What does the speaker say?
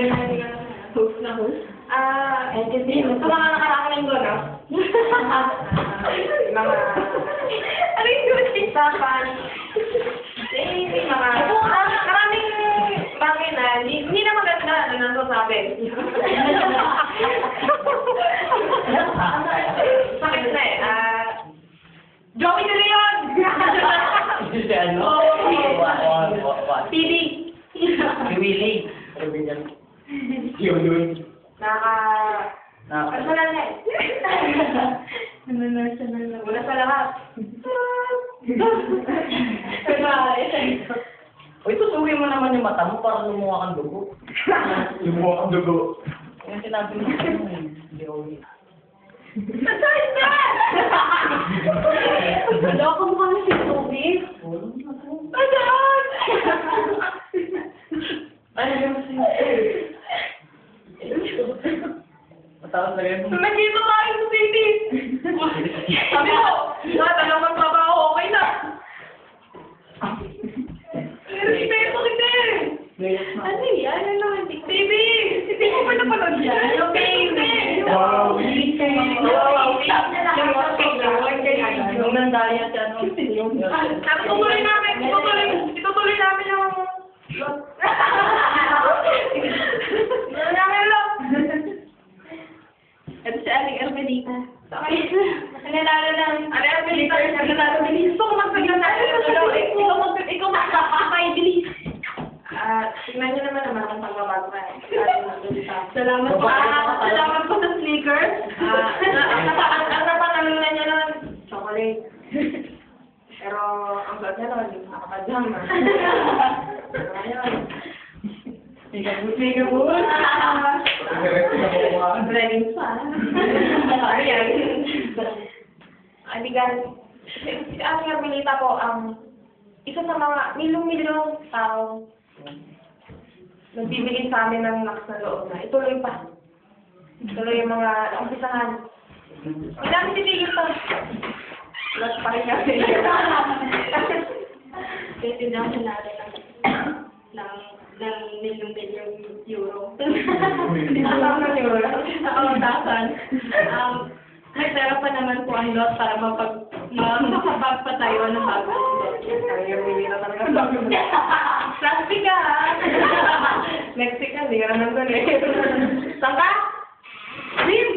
Host na host. Kasi Sa mga nakaraang linggo, no? Mga... Ano yung good usapan? May mga... Maraming bagay na hindi na maganda na nasasabi. Sakit na eh. Joey De Leon! Si ano? What? TV! Si Willie. Yun. Personal na eh. Personal na. Una sa lahat. Uy, tusukin mo naman yung mata mo para lumuha kang dugo. Lumuha kang dugo. Yung sinabi mo hindi ako Nasaan na? Loko mo kami si Toby. Nasaan? ano yung matawag na rin. Nagkita tayo sa TV. Sabi ko, tanong magtrabaho, okay na. Respeto kita eh. Ano yan? Ano naman? TV! Hindi ko pa napanood yan. Yung TV! Wow. Yung nandaya siya, no? Tutuloy namin yung... Tutuloy namin lang. Ito si Aling Ermelita. Nanalo lang. Ano yung bilita? Nanalo bilis. Gusto ko magpagyan natin. Ikaw magpapakay bilis. Tingnan niyo naman kung pagbabago na eh. Salamat po. Salamat po sa sneakers. Ang napangalunan niya nun, chocolate. Pero ang suot niya nun, nakakajam na. Sneaker po. Leggings pa. Ayan. Kaibigan, si Aling Ermelita po, isa sa mga milong-milong tao nagbibigay sa amin ng lakas na loob na ituloy pa. Ituloy yung mga umpisahan. Hindi namin titigil pa. Lahat pa rin kasi. Kasi daw siya natin ng milyong euro. Alam na niyo lang. Nakawatasan. May pera pa naman po ang lot para makapagpatayo ng bagong lot. Ay, yung hindi na talaga. Plastic ka! Mexican, hindi ka naman doon eh. Saan ka? Wait!